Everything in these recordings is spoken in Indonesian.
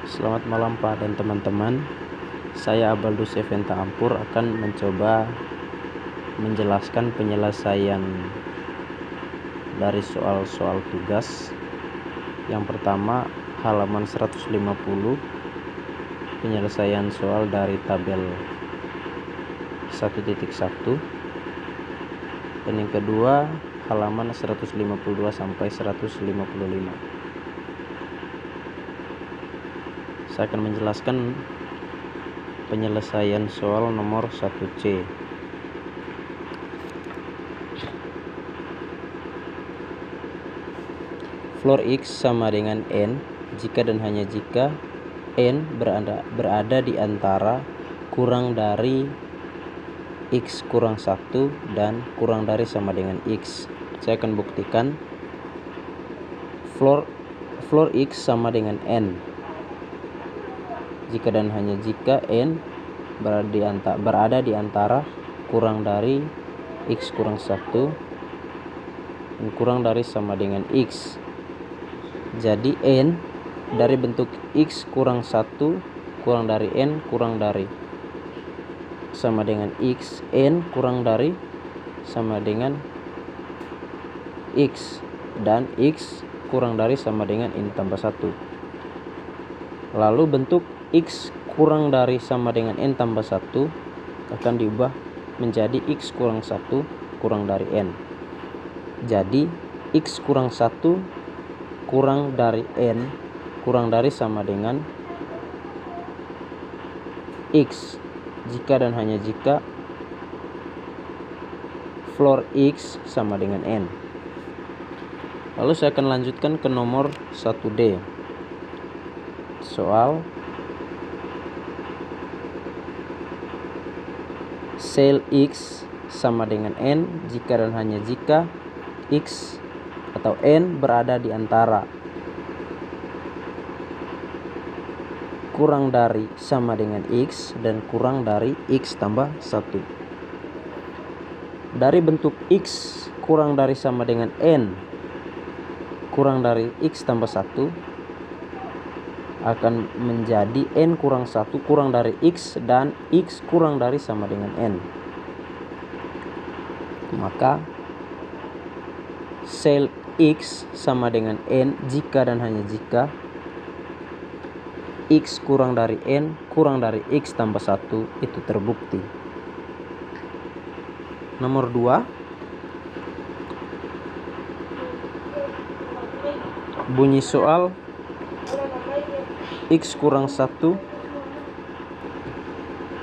Selamat malam Pak dan teman-teman. Saya Abaldus Eventa Ampur akan mencoba menjelaskan penyelesaian dari soal-soal tugas. Yang pertama, halaman 150, penyelesaian soal dari tabel 1.1. Dan yang kedua, halaman 152 sampai 155. Saya akan menjelaskan penyelesaian soal nomor 1C. Floor X sama dengan N jika dan hanya jika N berada di antara kurang dari X kurang 1 dan kurang dari sama dengan X. Saya akan buktikan floor X sama dengan N jika dan hanya jika N berada di antara kurang dari X kurang 1 dan kurang dari sama dengan X. Jadi N dari bentuk X kurang 1 kurang dari N kurang dari sama dengan X, N kurang dari sama dengan X, dan X kurang dari sama dengan N tambah 1. Lalu bentuk X kurang dari sama dengan N tambah 1 akan diubah menjadi X kurang 1 kurang dari N. Jadi X kurang 1 kurang dari N kurang dari sama dengan X jika dan hanya jika floor X sama dengan N. Lalu saya akan lanjutkan ke nomor 1D. Soal sel X sama dengan N jika dan hanya jika X atau N berada di antara kurang dari sama dengan X dan kurang dari X tambah 1. Dari bentuk X kurang dari sama dengan N kurang dari X tambah 1 akan menjadi N kurang 1 kurang dari X dan X kurang dari sama dengan N. Maka sel X sama dengan N jika dan hanya jika X kurang dari N kurang dari X tambah 1 itu terbukti. Nomor 2, bunyi soal X kurang 1.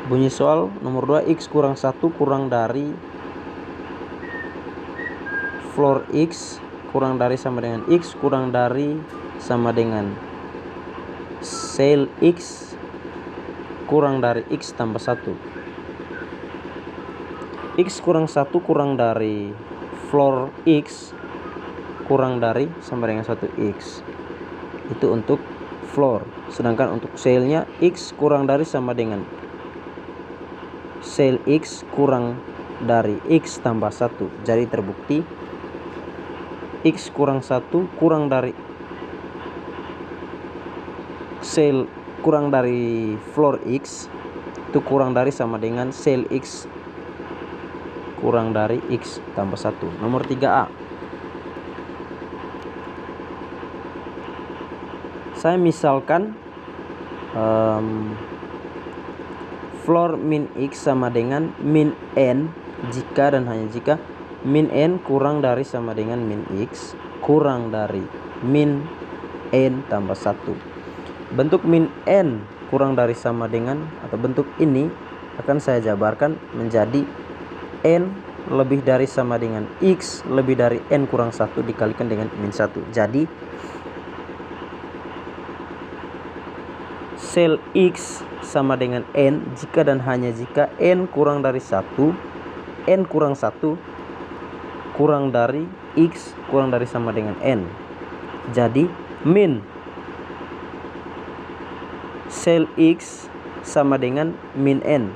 Bunyi soal nomor 2, X kurang 1 kurang dari floor X kurang dari sama dengan X kurang dari sama dengan sel X kurang dari X tambah 1. X kurang 1 kurang dari floor X kurang dari sama dengan 1X. Itu untuk floor. Sedangkan untuk selnya X kurang dari sama dengan sel X kurang dari X tambah 1. Jadi terbukti X kurang 1 kurang dari sel kurang dari floor X itu kurang dari sama dengan sel X kurang dari X tambah 1. Nomor 3A. Saya misalkan floor min X sama dengan min N jika dan hanya jika min N kurang dari sama dengan min X kurang dari min N tambah 1. Bentuk min N kurang dari sama dengan atau bentuk ini akan saya jabarkan menjadi N lebih dari sama dengan X lebih dari N kurang 1 dikalikan dengan min 1. Jadi sel X sama dengan N jika dan hanya jika N kurang dari 1 N kurang 1 kurang dari X kurang dari sama dengan N. Jadi min sel X sama dengan min N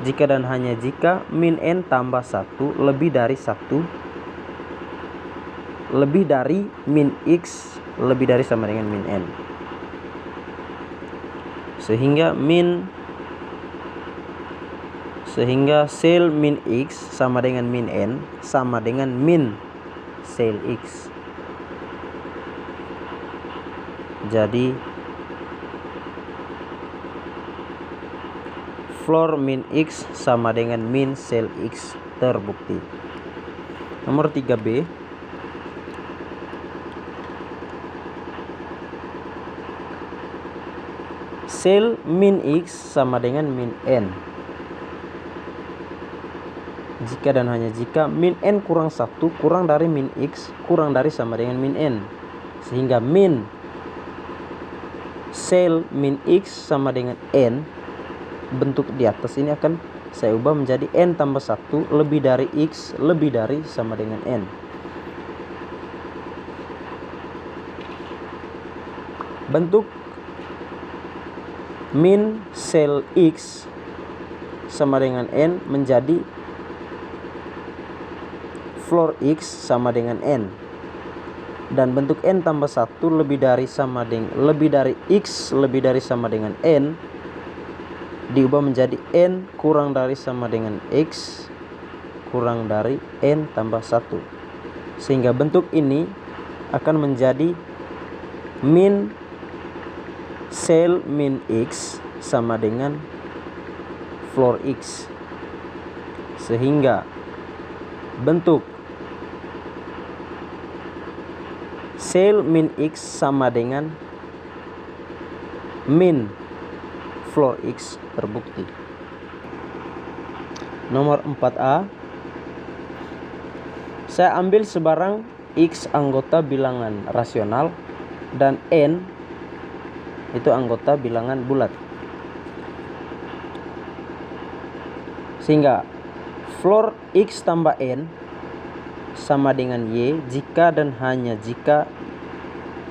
jika dan hanya jika min N tambah 1 lebih dari 1 lebih dari min X lebih dari sama dengan min N. sehingga sel min X sama dengan min N sama dengan min sel X. Jadi floor min X sama dengan min sel X terbukti. Nomor 3B. Sel min X sama dengan min N jika dan hanya jika min N kurang 1 kurang dari min X kurang dari sama dengan min N, sehingga min sel min X sama dengan N, bentuk di atas ini akan saya ubah menjadi N tambah 1 lebih dari X lebih dari sama dengan N. Bentuk min sel X sama dengan N menjadi floor X sama dengan N, dan bentuk N tambah 1 lebih dari X lebih dari sama dengan N diubah menjadi N kurang dari sama dengan X kurang dari N tambah 1, sehingga bentuk ini akan menjadi min sel min X sama dengan floor X, sehingga bentuk sel min X sama dengan min floor X terbukti. Nomor 4A. Saya ambil sebarang X anggota bilangan rasional dan N itu anggota bilangan bulat, sehingga floor X tambah N sama dengan Y jika dan hanya jika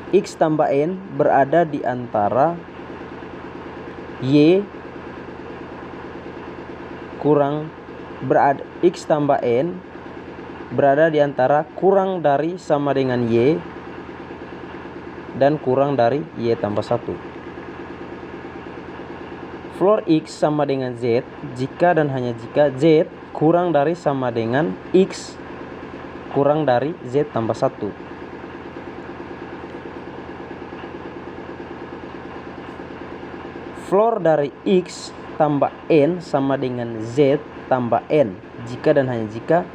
X tambah N berada di antara Y X tambah N berada di antara kurang dari sama dengan Y dan kurang dari Y tambah 1. Floor X sama dengan Z jika dan hanya jika Z kurang dari sama dengan X kurang dari Z tambah 1. Floor dari X tambah N sama dengan Z tambah N jika dan hanya jika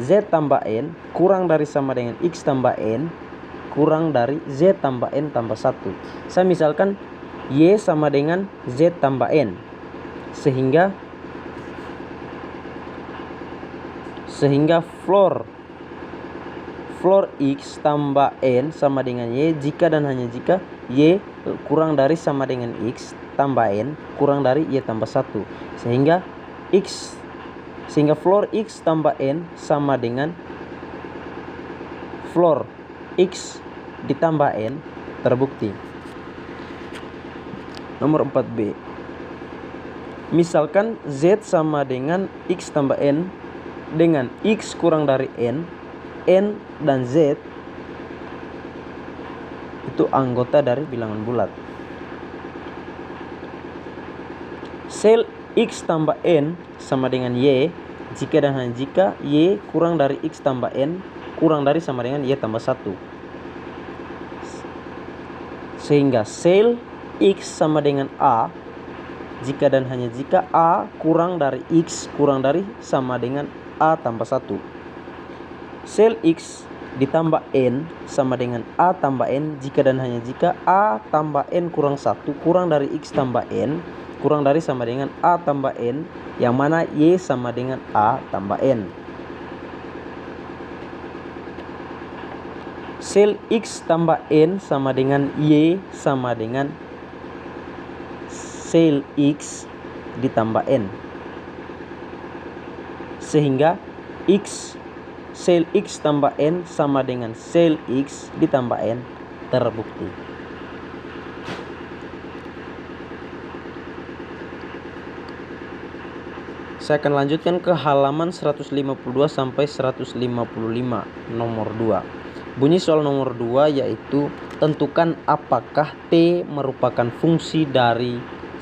Z tambah N kurang dari sama dengan X tambah N kurang dari Z tambah N tambah 1. Saya misalkan Y sama dengan Z tambah N, sehingga floor X tambah N sama dengan Y jika dan hanya jika Y kurang dari sama dengan X tambah N kurang dari Y tambah 1, sehingga floor X tambah N sama dengan floor X ditambah N terbukti. Nomor 4B. Misalkan Z sama dengan X tambah N dengan X kurang dari N dan Z itu anggota dari bilangan bulat. Sel X tambah N sama dengan Y jika dan hanya jika Y kurang dari X tambah N kurang dari sama dengan Y tambah 1, sehingga sel X sama dengan A jika dan hanya jika A kurang dari X kurang dari sama dengan A tambah 1. Sel X ditambah N sama dengan A tambah N jika dan hanya jika A tambah N kurang 1 kurang dari X tambah N kurang dari sama dengan A tambah N, yang mana Y sama dengan A tambah N. Sel X tambah N sama dengan Y sama dengan sel X ditambah N, sehingga sel X tambah N sama dengan sel X ditambah N terbukti. Saya akan lanjutkan ke halaman 152 sampai 155 nomor 2. Bunyi soal nomor 2 yaitu tentukan apakah T merupakan fungsi dari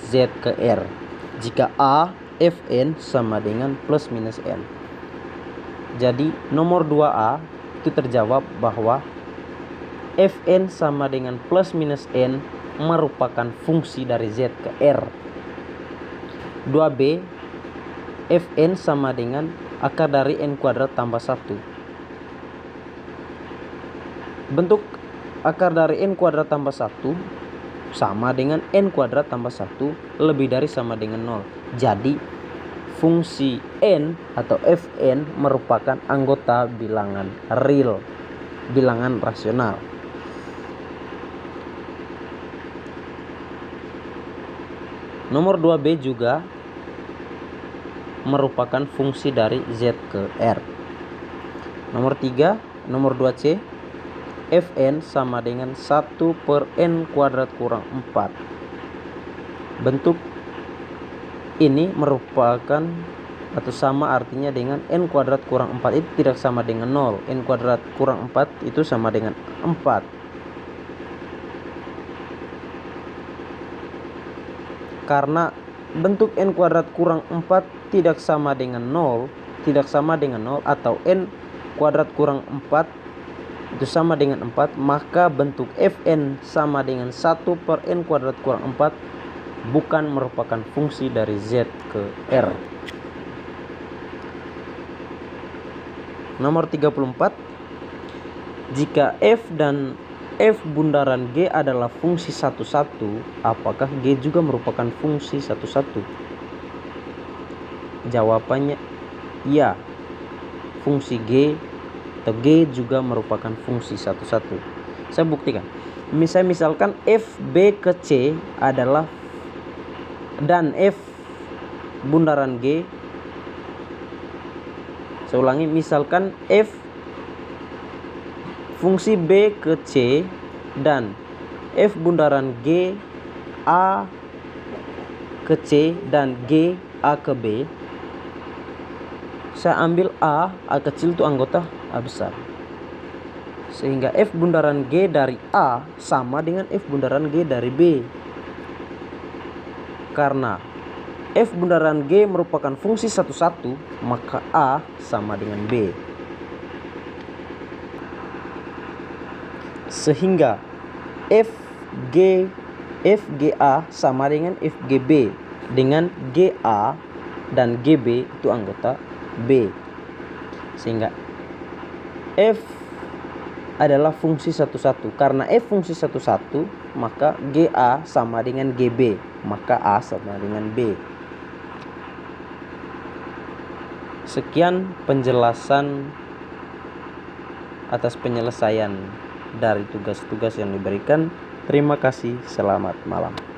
Z ke R jika A Fn sama dengan plus minus N. Jadi nomor 2A itu terjawab bahwa Fn sama dengan plus minus N merupakan fungsi dari Z ke R. 2B, Fn sama dengan akar dari N kuadrat tambah 1. Bentuk akar dari N kuadrat tambah 1 sama dengan N kuadrat tambah 1 lebih dari sama dengan 0. Jadi fungsi N atau Fn merupakan anggota bilangan real, bilangan rasional. Nomor 2B juga merupakan fungsi dari Z ke R. Nomor 3, nomor 2C, Fn sama dengan 1 per N kuadrat kurang 4. Bentuk ini merupakan atau sama artinya dengan N kuadrat kurang 4 itu tidak sama dengan 0. N kuadrat kurang 4 itu sama dengan 4. Karena bentuk N kuadrat kurang 4 tidak sama dengan 0, atau N kuadrat kurang 4 itu sama dengan 4, maka bentuk Fn sama dengan 1 per N kuadrat kurang 4 bukan merupakan fungsi dari Z ke R. Nomor 34, jika F dan F bundaran G adalah fungsi satu-satu, apakah G juga merupakan fungsi satu-satu? Jawabannya ya. Fungsi G atau G juga merupakan fungsi satu-satu. Saya buktikan. Misalkan F B ke C adalah dan F bundaran G. Saya ulangi, misalkan F fungsi B ke C dan F bundaran G A ke C dan G A ke B. Saya ambil A kecil itu anggota A besar. Sehingga F bundaran G dari A sama dengan F bundaran G dari B. Karena F bundaran G merupakan fungsi satu-satu, maka A sama dengan B. Sehingga FGA sama dengan FGB, dengan GA dan GB itu anggota B. Sehingga F adalah fungsi satu-satu. Karena F fungsi satu-satu, maka GA sama dengan GB, maka A sama dengan B. Sekian penjelasan atas penyelesaian dari tugas-tugas yang diberikan. Terima kasih, selamat malam.